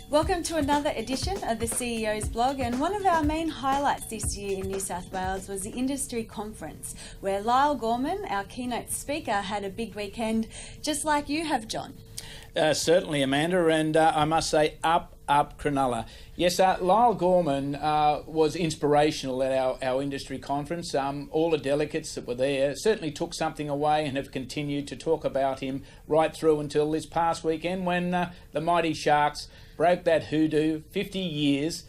Welcome to another edition of the CEO's blog, and one of our main highlights this year in New South Wales was the industry conference, where Lyle Gorman, our keynote speaker, had a big weekend, just like you have, John. Certainly, Amanda, and I must say, up Cronulla. Yes, Lyle Gorman was inspirational at our industry conference. All the delegates that were there certainly took something away and have continued to talk about him right through until this past weekend when the mighty Sharks broke that hoodoo, 50 years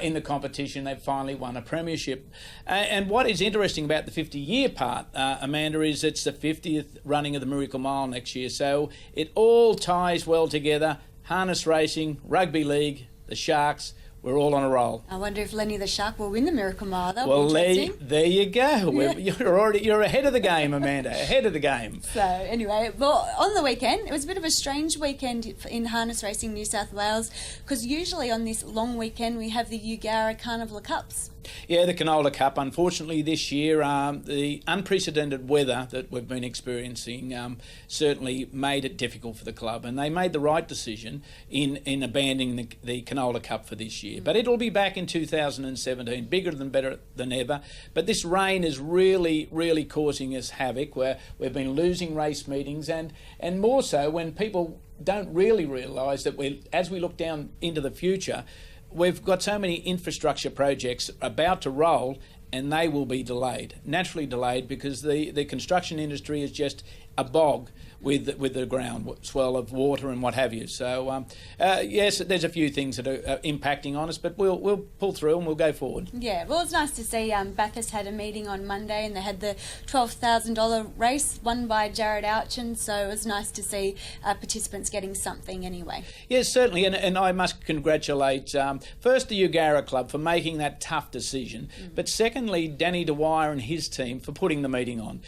in the competition. They've finally won a premiership. And what is interesting about the 50-year part, Amanda, is it's the 50th running of the Miracle Mile next year. So it all ties well together. Harness racing, rugby league, the Sharks, we're all on a roll. I wonder if Lenny the Shark will win the Miracle Mile. Well, there you go. You're ahead of the game, Amanda, ahead of the game. So anyway, well, on the weekend, it was a bit of a strange weekend in harness racing New South Wales, because usually on this long weekend we have the Eugowra Carnival Cups. Yeah, the Canola Cup. Unfortunately, this year, the unprecedented weather that we've been experiencing certainly made it difficult for the club, and they made the right decision in abandoning the Canola Cup for this year. But it'll be back in 2017, bigger than better than ever. But this rain is really causing us havoc, where we've been losing race meetings, and more so when people don't really realise that as we look down into the future, we've got so many infrastructure projects about to roll, and they will be delayed, naturally delayed, because the construction industry is just a bog with the ground swell of water and what have you. So yes, there's a few things that are impacting on us, but we'll pull through and we'll go forward. Yeah, well, it's nice to see Bathurst had a meeting on Monday, and they had the $12,000 race won by Jared Ouchen, so it was nice to see participants getting something anyway. Yes, certainly, and I must congratulate first the Eugowra Club for making that tough decision, but secondly Danny Dwyer and his team for putting the meeting on.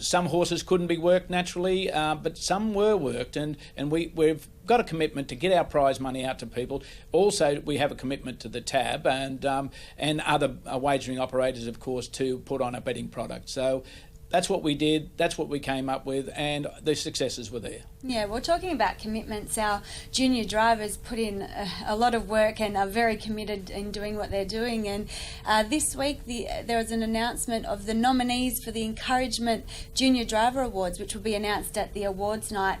Some horses couldn't be worked naturally, but some were worked, and we've got a commitment to get our prize money out to people. Also, we have a commitment to the TAB and other wagering operators, of course, to put on a betting product. So that's what we did, that's what we came up with, and the successes were there. Yeah, well, talking about commitments, our junior drivers put in a lot of work and are very committed in doing what they're doing. And this week there was an announcement of the nominees for the Encouragement Junior Driver Awards, which will be announced at the awards night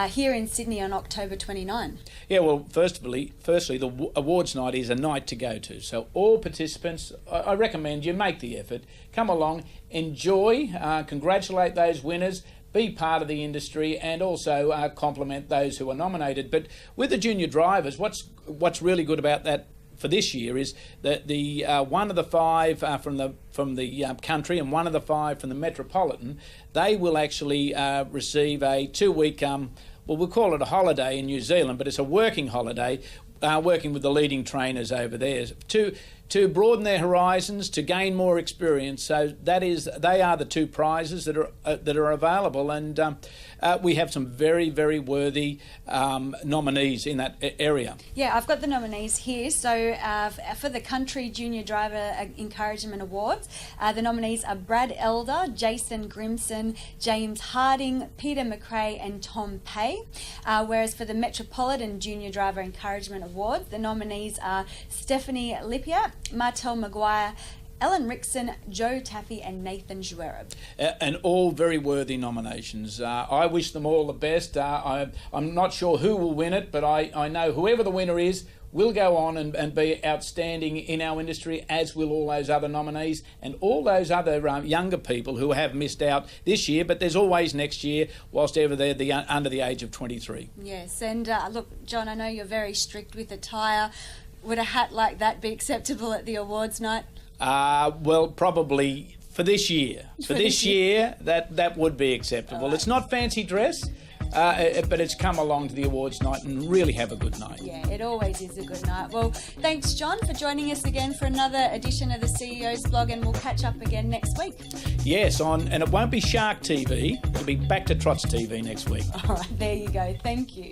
here in Sydney on October 29. Yeah, well, firstly, the awards night is a night to go to. So all participants, I recommend you make the effort, come along, enjoy, congratulate those winners, be part of the industry, and also compliment those who are nominated. But with the junior drivers, what's really good about that for this year is that the one of the five from the country and one of the five from the metropolitan, they will actually receive a 2-week well, we'll call it a holiday in New Zealand, but it's a working holiday, working with the leading trainers over there to broaden their horizons, to gain more experience. So they are the two prizes that are available, and we have some very worthy nominees in that area. Yeah, I've got the nominees here. So for the Country Junior Driver Encouragement Awards, the nominees are Brad Elder, Jason Grimson, James Harding, Peter McRae and Tom Pay. Whereas for the Metropolitan Junior Driver Encouragement Awards, the nominees are Stephanie Lippiat, Martel Maguire, Ellen Rickson, Joe Taffy and Nathan Juereb. And all very worthy nominations. I wish them all the best. I'm not sure who will win it, but I know whoever the winner is will go on and be outstanding in our industry, as will all those other nominees and all those other younger people who have missed out this year, but there's always next year, whilst ever they're under the age of 23. Yes, and look, John, I know you're very strict with attire. Would a hat like that be acceptable at the awards night? Well, probably for this year. For this year, that would be acceptable. Right. It's not fancy dress, but it's come along to the awards night and really have a good night. Yeah, it always is a good night. Well, thanks, John, for joining us again for another edition of the CEO's blog, and we'll catch up again next week. Yes, and it won't be Shark TV. It'll be Back to Trots TV next week. All right, there you go. Thank you.